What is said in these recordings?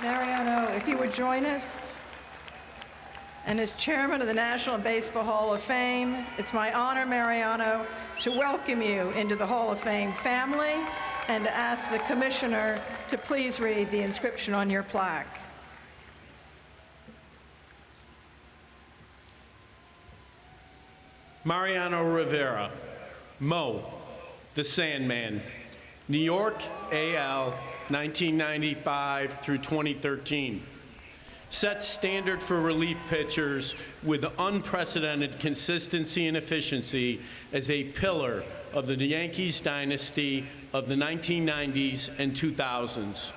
Mariano, if you would join us. And as chairman of the National Baseball Hall of Fame, it's my honor, Mariano, to welcome you into the Hall of Fame family and to ask the commissioner to please read the inscription on your plaque. Mariano Rivera, Mo, the Sandman, New York, AL, 1995 through 2013. Set standard for relief pitchers with unprecedented consistency and efficiency as a pillar of the Yankees dynasty of the 1990s and 2000s.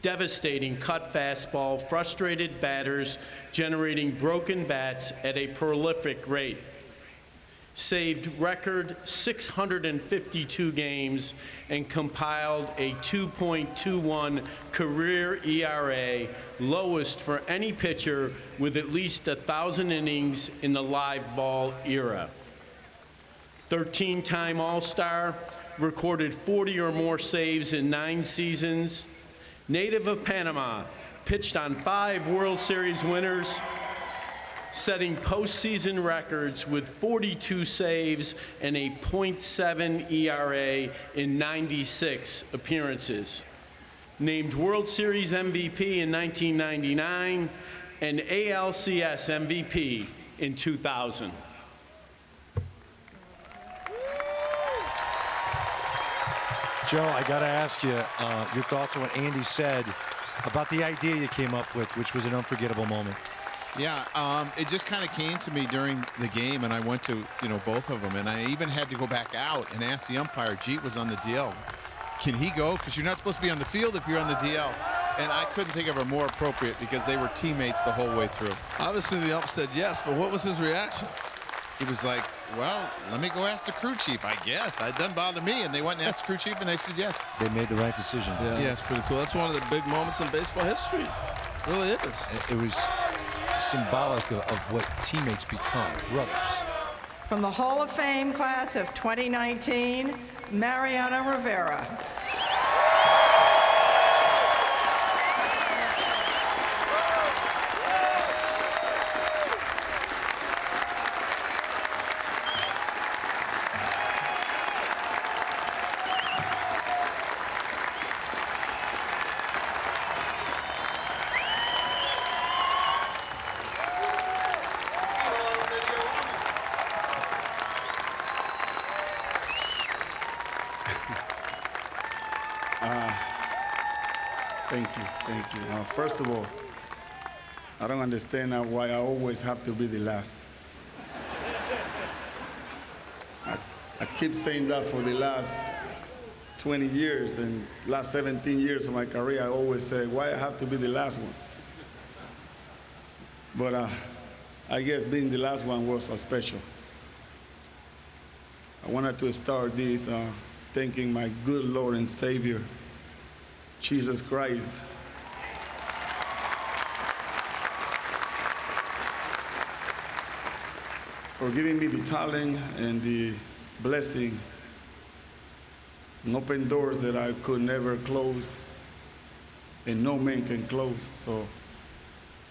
Devastating cut fastball, frustrated batters generating broken bats at a prolific rate. Saved record 652 games and compiled a 2.21 career ERA, lowest for any pitcher with at least 1,000 innings in the live ball era. 13-time All-Star, recorded 40 or more saves in 9 seasons. Native of Panama, pitched on 5 World Series winners, setting postseason records with 42 saves and a .7 ERA in 96 appearances. Named World Series MVP in 1999 and ALCS MVP in 2000. Joe, I got to ask you your thoughts on what Andy said about the idea you came up with, which was an unforgettable moment. Yeah, it just kind of came to me during the game, and I went to, both of them, and I even had to go back out and ask the umpire. Jeet was on the DL. Can he go? Because you're not supposed to be on the field if you're on the DL. And I couldn't think of a more appropriate because they were teammates the whole way through. Obviously, the ump said yes, but what was his reaction? He was like, well, let me go ask the crew chief, I guess. It doesn't bother me. And they went and asked the crew chief, and they said yes. They made the right decision. Yeah, yes. That's pretty cool. That's one of the big moments in baseball history. It really is. It was symbolic of what teammates become, brothers. From the Hall of Fame class of 2019, Mariano Rivera. Thank you. First of all, I don't understand why I always have to be the last. I keep saying that for the last 20 years and last 17 years of my career. I always say, why I have to be the last one? But I guess being the last one was special. I wanted to start this thanking my good Lord and Savior, Jesus Christ. For giving me the talent and the blessing and open doors that I could never close and no man can close. So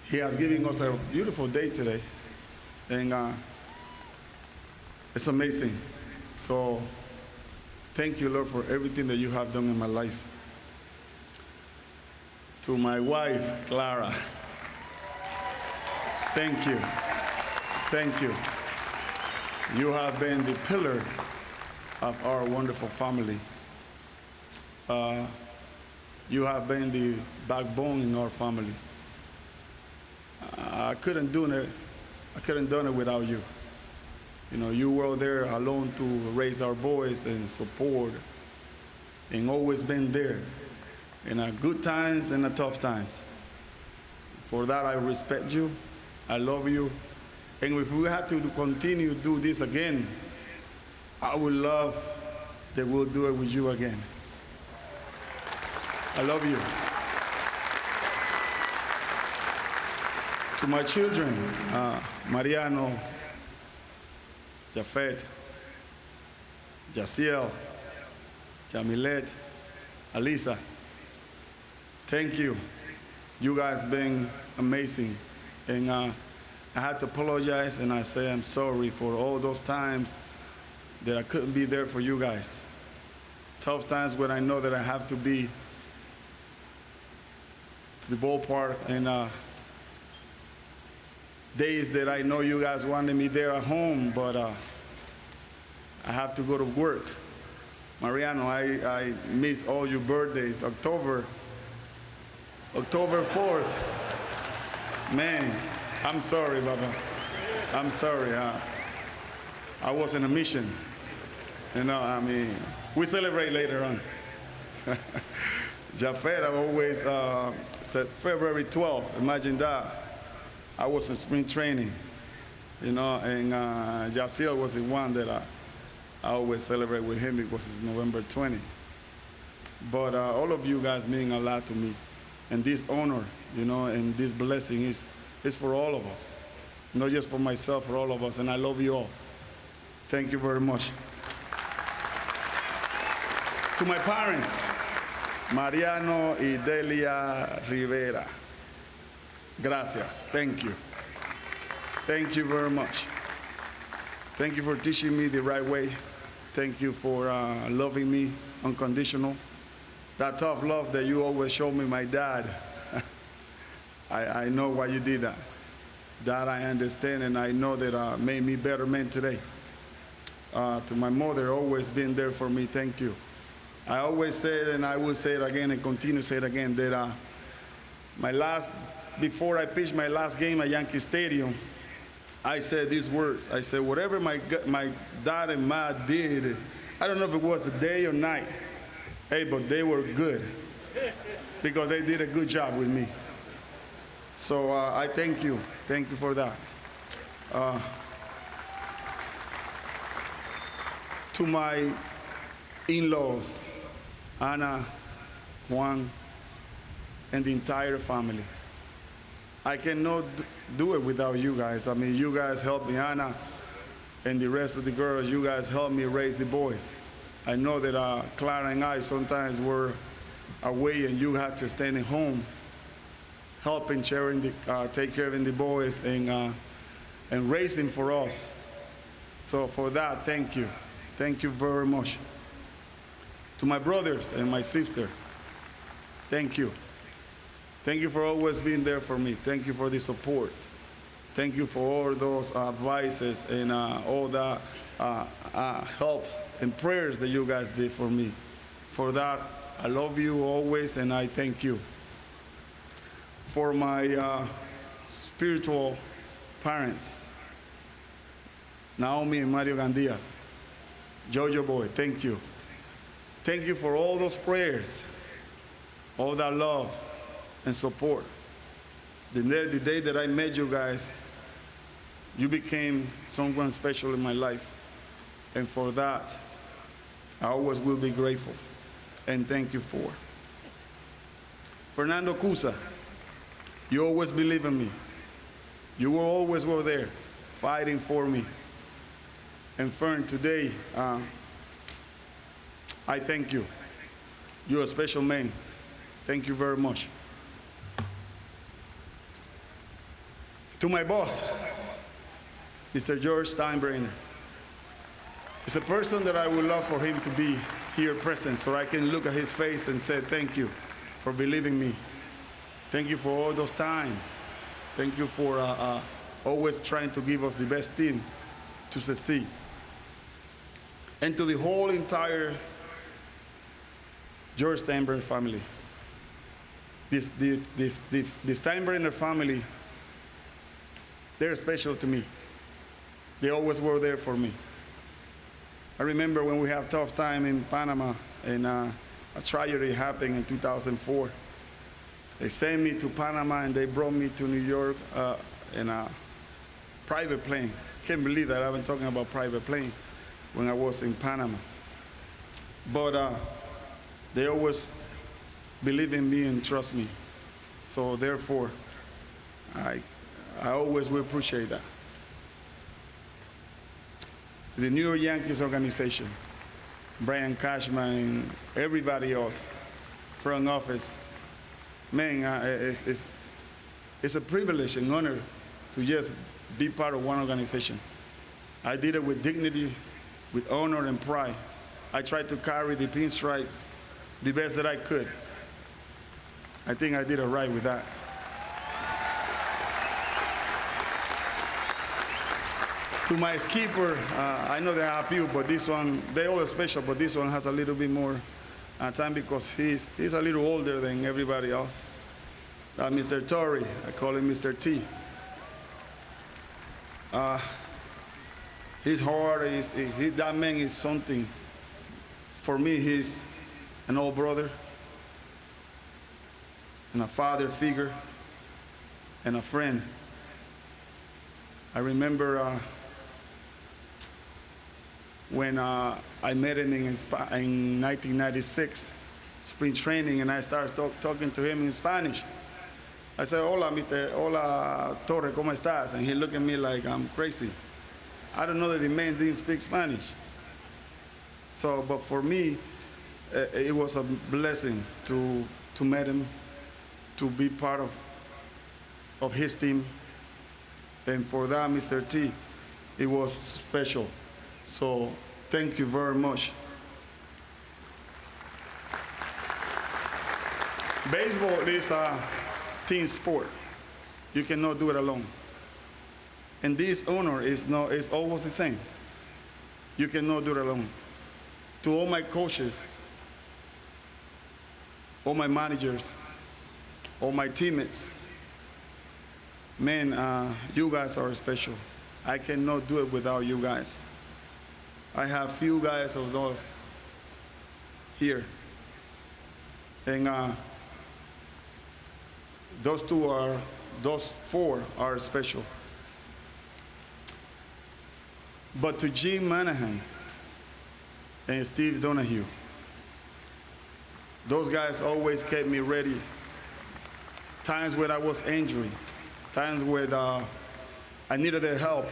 he has given us a beautiful day today, and it's amazing. So thank you, Lord, for everything that you have done in my life. To my wife, Clara, thank you. Thank you. You have been the pillar of our wonderful family. You have been the backbone in our family. I couldn't do it without you. You were there alone to raise our boys and support, and always been there in the good times and the tough times. For that, I respect you. I love you. And if we had to continue to do this again, I would love that we'll do it with you again. I love you. To my children, Mariano, Jafet, Yaciel, Jamilet, Alisa, thank you. You guys been amazing. And I had to apologize, and I say I'm sorry for all those times that I couldn't be there for you guys. Tough times when I know that I have to be to the ballpark, and days that I know you guys wanted me there at home, but I have to go to work. Mariano, I miss all your birthdays. October 4th. Man, I'm sorry, Baba. I'm sorry. I was in a mission. You know, I mean, we celebrate later on. Jafet, I always said February 12th. Imagine that. I was in spring training, you know, and Yasiel was the one that I always celebrate with him because it's November 20. But all of you guys mean a lot to me. And this honor, you know, and this blessing is for all of us. Not just for myself, for all of us. And I love you all. Thank you very much. To my parents, Mariano y Delia Rivera. Gracias. Thank you. Thank you very much. Thank you for teaching me the right way. Thank you for loving me unconditional. That tough love that you always show me, my dad. I know why you did that. That I understand, and I know that made me better man today. To my mother, always been there for me. Thank you. I always said, and I will say it again and continue to say it again, that before I pitched my last game at Yankee Stadium, I said these words. I said, whatever my dad and ma did, I don't know if it was the day or night, hey, but they were good because they did a good job with me. So I thank you. Thank you for that. To my in-laws, Ana, Juan, and the entire family. I cannot do it without you guys. I mean, you guys helped me, Ana, and the rest of the girls, you guys helped me raise the boys. I know that Clara and I sometimes were away and you had to stay at home, helping, take care of the boys and raising for us. So for that, thank you. Thank you very much. To my brothers and my sister, thank you. Thank you for always being there for me. Thank you for the support. Thank you for all those advices and all the helps and prayers that you guys did for me. For that, I love you always, and I thank you. For my spiritual parents, Naomi and Mario Gandia, Jojo Boy, thank you. Thank you for all those prayers, all that love and support. The day that I met you guys, you became someone special in my life. And for that, I always will be grateful. And thank you for. Fernando Cusa, you always believe in me. You always were there, fighting for me. And Fern, today, I thank you. You're a special man. Thank you very much. To my boss, Mr. George Steinbrenner. It's a person that I would love for him to be here present so I can look at his face and say thank you for believing me. Thank you for all those times. Thank you for always trying to give us the best team to succeed. And to the whole entire George Steinbrenner family. The Steinbrenner family, they're special to me. They always were there for me. I remember when we had a tough time in Panama and a tragedy happened in 2004. They sent me to Panama and they brought me to New York in a private plane. Can't believe that I've been talking about private plane when I was in Panama. But they always believe in me and trust me. So therefore, I always will appreciate that. The New York Yankees organization, Brian Cashman, and everybody else, front office, man, it's a privilege and honor to just be part of one organization. I did it with dignity, with honor and pride. I tried to carry the pinstripes the best that I could. I think I did it right with that. To my skipper, I know there are a few, but this one, they all are special, but this one has a little bit more time because he's a little older than everybody else. Mr. Torrey, I call him Mr. T. His heart, that man is something. For me, he's an old brother and a father figure and a friend. I remember when I met him in 1996, spring training, and I started talking to him in Spanish. I said, hola, hola, Torre, ¿cómo estás? And he looked at me like I'm crazy. I don't know that the man didn't speak Spanish. So, but for me, it was a blessing to meet him, to be part of his team. And for that, Mr. T, it was special. So thank you very much. Baseball is a team sport. You cannot do it alone. And this honor is always the same. You cannot do it alone. To all my coaches, all my managers, all my teammates, man, you guys are special. I cannot do it without you guys. I have few guys of those here. And those four are special. But to Jim Manahan and Steve Donahue, those guys always kept me ready. Times when I was injured, times when I needed their help,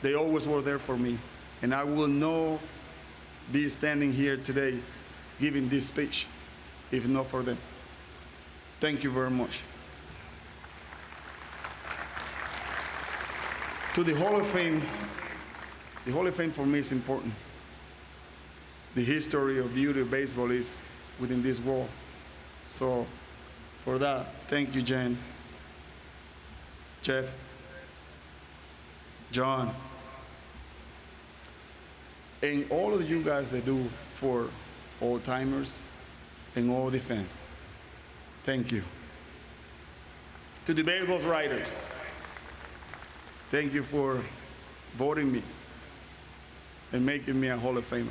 they always were there for me. And I will not be standing here today giving this speech if not for them. Thank you very much. To the Hall of Fame for me is important. The history of beauty of baseball is within this wall. So for that, thank you, Jen, Jeff, John, and all of you guys that do for old-timers and all the fans. Thank you. To the baseball writers, thank you for voting me and making me a Hall of Famer.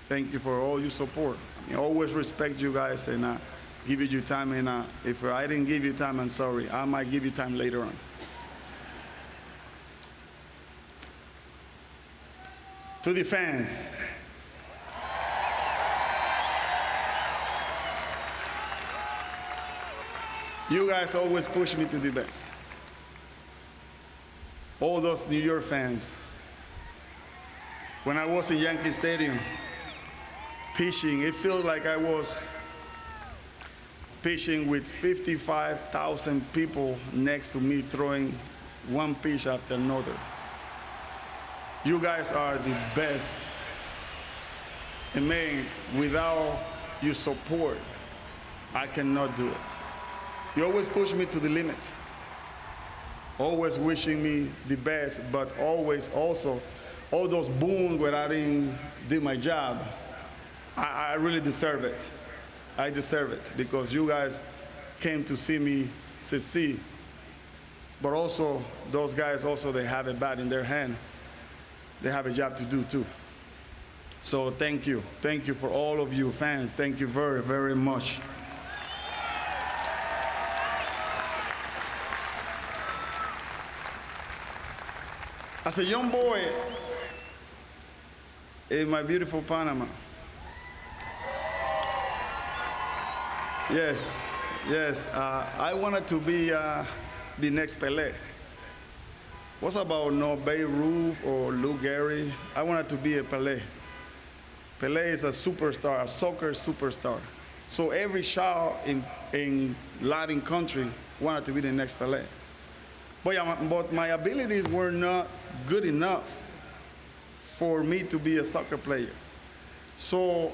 Thank you for all your support. I always respect you guys and give you your time. And if I didn't give you time, I'm sorry. I might give you time later on. To the fans, you guys always push me to the best. All those New York fans, when I was in Yankee Stadium pitching, it felt like I was pitching with 55,000 people next to me throwing one pitch after another. You guys are the best. And man, without your support, I cannot do it. You always push me to the limit. Always wishing me the best, but always also all those boons where I didn't do my job. I really deserve it. I deserve it because you guys came to see me succeed. But also, those guys also, they have a bat in their hand. They have a job to do too. So thank you. Thank you for all of you fans. Thank you very, very much. As a young boy in my beautiful Panama, yes, I wanted to be the next Pelé. What's about no Babe Ruth or Lou Gehrig? I wanted to be a Pelé. Pelé is a superstar, a soccer superstar. So every child in Latin country wanted to be the next Pelé. But my abilities were not good enough for me to be a soccer player. So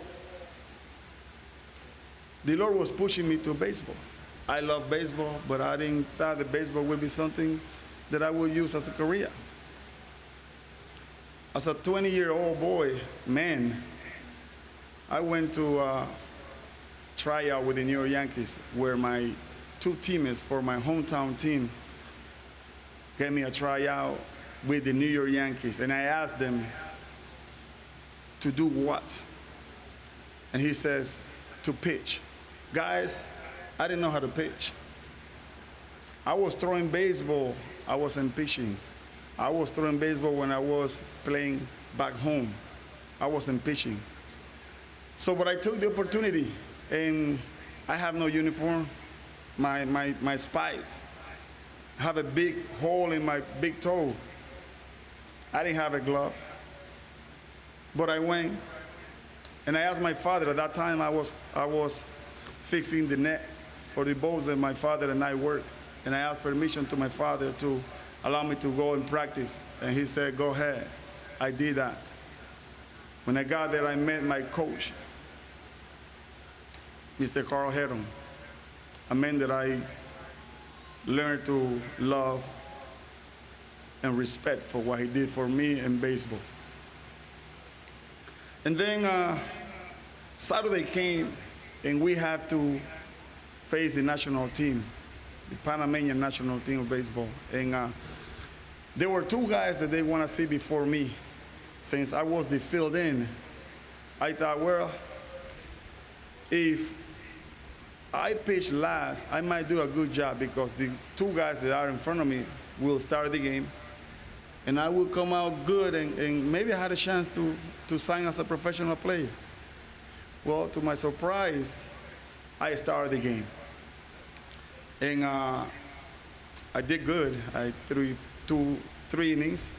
the Lord was pushing me to baseball. I love baseball, but I didn't thought that baseball would be something that I would use as a career. As a 20-year-old boy, man, I went to try out with the New York Yankees, where my two teammates for my hometown team gave me a tryout with the New York Yankees, and I asked them to do what? And he says, to pitch. Guys, I didn't know how to pitch. I was throwing baseball, I wasn't pitching. I was throwing baseball when I was playing back home. I wasn't pitching. So, but I took the opportunity, and I have no uniform. My spikes have a big hole in my big toe. I didn't have a glove. But I went, and I asked my father. At that time, I was fixing the nets for the boats that my father and I worked. And I asked permission to my father to allow me to go and practice. And he said, go ahead. I did that. When I got there, I met my coach, Mr. Carl Heron, a man that I learned to love and respect for what he did for me in baseball. And then Saturday came, and we had to face the national team, the Panamanian national team of baseball. And there were two guys that they want to see before me. Since I was the field-in, I thought, well, if I pitch last, I might do a good job, because the two guys that are in front of me will start the game, and I will come out good, and maybe I had a chance to sign as a professional player. Well, to my surprise, I started the game. And I did good. I threw three innings,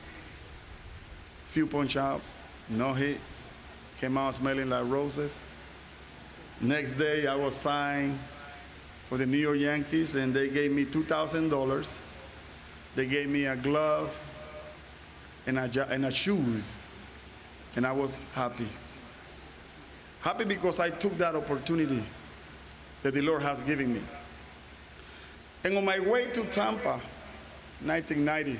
few punch outs, no hits, came out smelling like roses. Next day, I was signed for the New York Yankees, and they gave me $2,000. They gave me a glove and a shoes, and I was happy. Happy because I took that opportunity that the Lord has given me. And on my way to Tampa, 1990,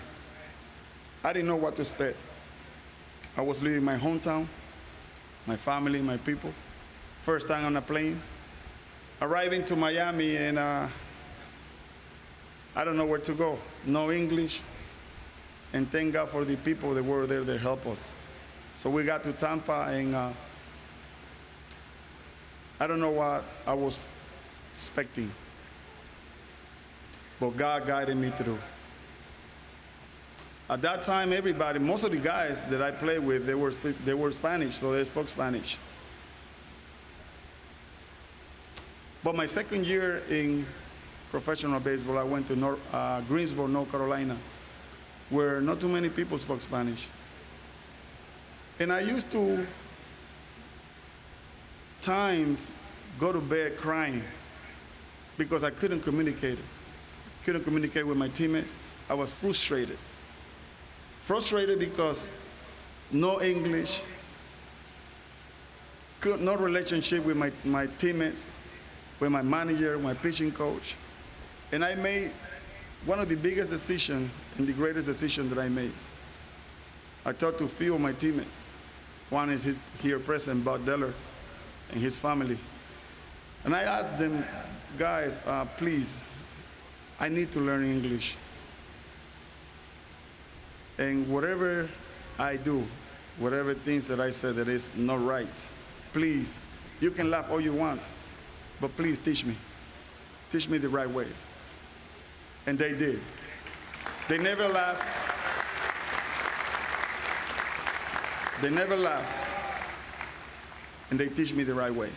I didn't know what to expect. I was leaving my hometown, my family, my people. First time on a plane. Arriving to Miami, and I don't know where to go. No English. And thank God for the people that were there that helped us. So we got to Tampa, and I don't know what I was expecting. But God guided me through. At that time, everybody, most of the guys that I played with, they were Spanish, so they spoke Spanish. But my second year in professional baseball, I went to Greensboro, North Carolina, where not too many people spoke Spanish. And I used to times go to bed crying because I couldn't communicate. Couldn't communicate with my teammates. I was frustrated. Frustrated because no English, no relationship with my teammates, with my manager, my pitching coach. And I made one of the biggest decisions and the greatest decision that I made. I talked to a few of my teammates. One is his here present, Bob Deller, and his family. And I asked them, guys, please, I need to learn English. And whatever I do, whatever things that I said that is not right, please, you can laugh all you want, but please teach me. Teach me the right way. And they did. They never laughed. They never laughed. And they teach me the right way.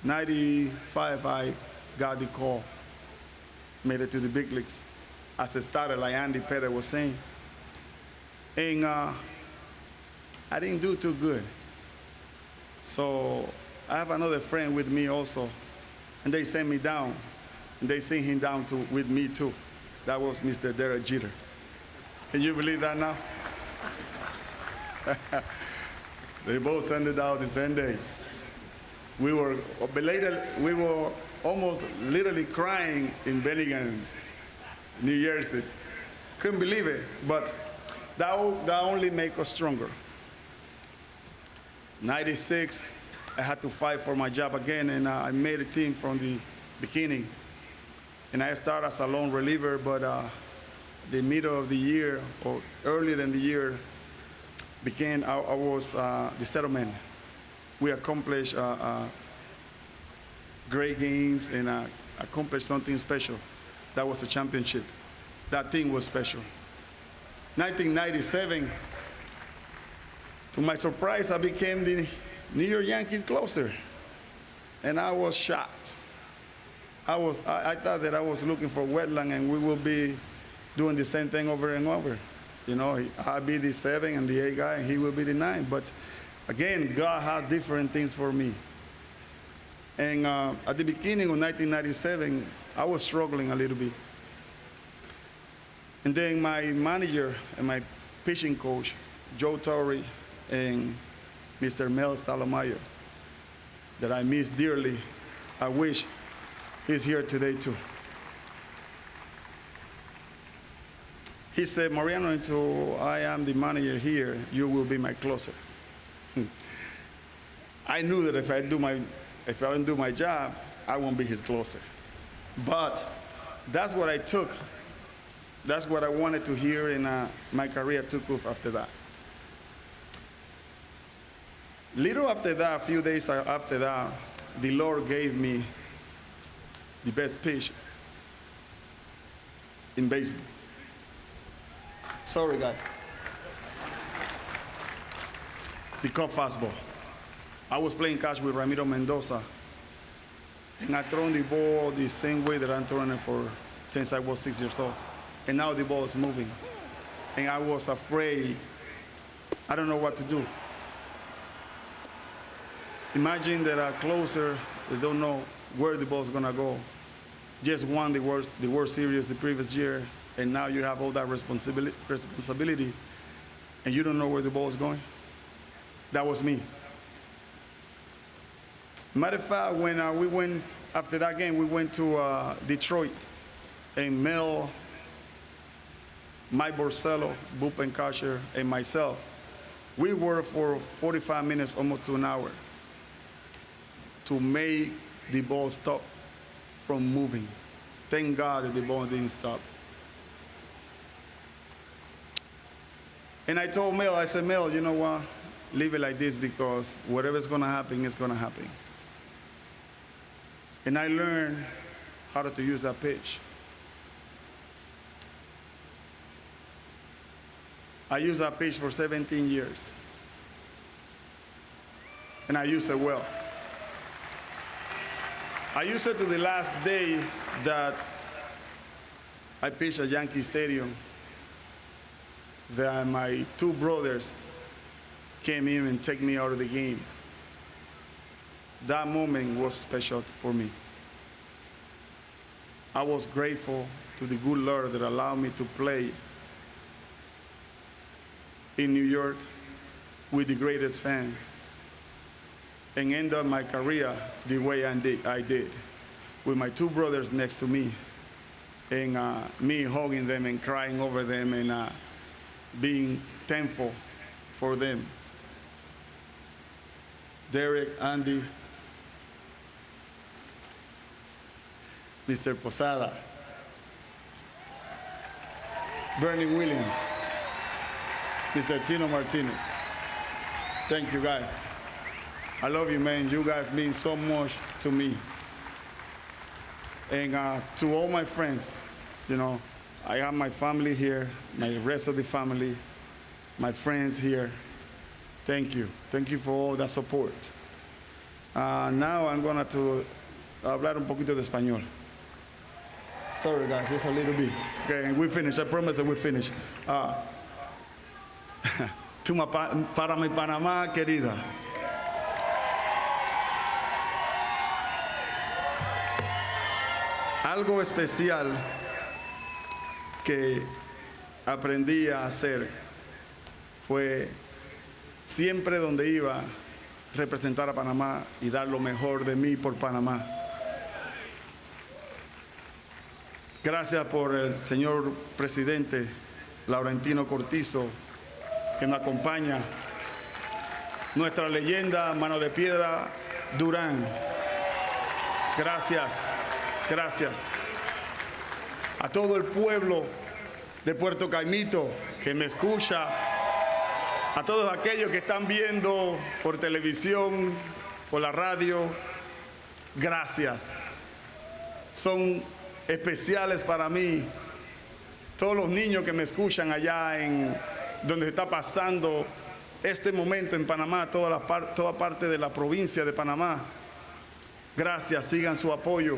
95, I got the call. Made it to the big leagues. As a starter, like Andy Pettit was saying. And I didn't do too good. So I have another friend with me also, and they sent me down, and they sent him down with me too. That was Mr. Derek Jeter. Can you believe that now? They both sent it out the same day. We were belated, we were almost literally crying in Bennigan, New Jersey. Couldn't believe it, but that only made us stronger. 96, I had to fight for my job again, and I made a team from the beginning. And I started as a lone reliever, but the middle of the year, or earlier than the year, I was the settlement. We accomplished great games and accomplished something special. That was a championship. That team was special. 1997, to my surprise, I became the New York Yankees closer. And I was shocked. I thought that I was looking for wetland and we will be doing the same thing over and over. You know, I'll be the 7 and the 8 guy, and he will be the 9. But again, God had different things for me. And at the beginning of 1997, I was struggling a little bit. And then my manager and my pitching coach, Joe Torre and Mr. Mel Stallmeyer, that I miss dearly, I wish he's here today too. He said, Mariano, until I am the manager here, you will be my closer. I knew that if I don't do my job, I won't be his closer. But that's what I took. That's what I wanted to hear, and my career took off after that. Little after that, a few days after that, the Lord gave me the best pitch in baseball. Sorry, guys. The cut fastball. I was playing catch with Ramiro Mendoza, and I thrown the ball the same way that I'm throwing it since I was 6 years old. And now the ball is moving. And I was afraid. I don't know what to do. Imagine that a closer, they don't know where the ball is going to go. Just won the World Series the previous year, and now you have all that responsibility, and you don't know where the ball is going. That was me. Matter of fact, when we went, after that game, we went to Detroit, and Mel, Mike Borsello, bullpen catcher, and myself, we worked for 45 minutes, almost to an hour, to make the ball stop from moving. Thank God that the ball didn't stop. And I told Mel, I said, Mel, you know what? Leave it like this, because whatever's going to happen is going to happen. And I learned how to use that pitch. I used that pitch for 17 years. And I used it well. I used it to the last day that I pitched at Yankee Stadium, that my 2 brothers came in and took me out of the game. That moment was special for me. I was grateful to the good Lord that allowed me to play in New York with the greatest fans and end up my career the way I did, with my 2 brothers next to me, and me hugging them and crying over them and being thankful for them. Derek, Andy, Mr. Posada, Bernie Williams, Mr. Tino Martinez. Thank you, guys. I love you, man. You guys mean so much to me. And to all my friends, you know, I have my family here, my rest of the family, my friends here. Thank you. Thank you for all that support. Now I'm going to hablar un poquito de español. Sorry, guys, just a little bit. Okay, and we finish. I promise that we finish. Para mi Panamá querida. Algo especial que aprendí a hacer fue siempre donde iba representar a Panamá y dar lo mejor de mí por Panamá. Gracias por el señor presidente Laurentino Cortizo, que me acompaña. Nuestra leyenda, Mano de Piedra, Durán. Gracias, gracias. A todo el pueblo de Puerto Caimito que me escucha, a todos aquellos que están viendo por televisión, por la radio, gracias. Son especiales para mí. Todos los niños que me escuchan allá en donde se está pasando este momento en Panamá, toda parte de la provincia de Panamá. Gracias, sigan su apoyo.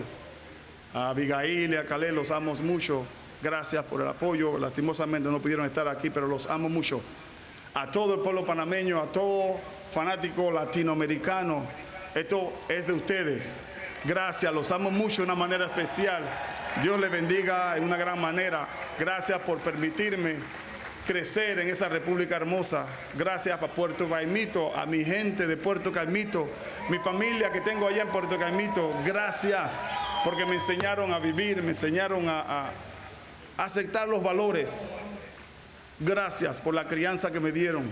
A Abigail y a Caleb los amo mucho. Gracias por el apoyo. Lastimosamente no pudieron estar aquí, pero los amo mucho. A todo el pueblo panameño, a todo fanático latinoamericano, esto es de ustedes. Gracias, los amo mucho de una manera especial. Dios les bendiga en una gran manera. Gracias por permitirme crecer en esa república hermosa. Gracias a Puerto Caimito, a mi gente de Puerto Caimito, mi familia que tengo allá en Puerto Caimito. Gracias porque me enseñaron a vivir, me enseñaron a aceptar los valores. Gracias por la crianza que me dieron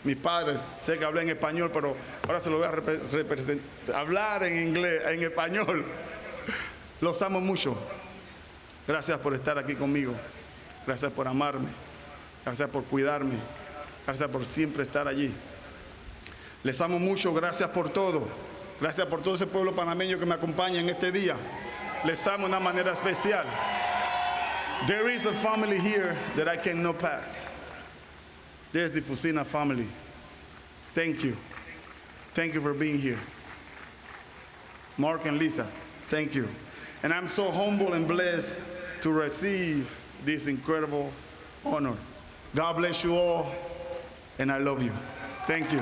mis padres. Sé que hablé en español, pero ahora se lo voy a hablar en inglés, en español. Los amo mucho. Gracias por estar aquí conmigo. Gracias por amarme. Gracias por cuidarme. Gracias por siempre estar allí. Les amo mucho. Gracias por todo. Gracias por todo ese pueblo panameño que me acompaña en este día. Les amo de una manera especial. There is a family here that I cannot pass. There's the Fusina family. Thank you. Thank you for being here. Mark and Lisa, thank you. And I'm so humble and blessed to receive this incredible honor. God bless you all, and I love you. Thank you.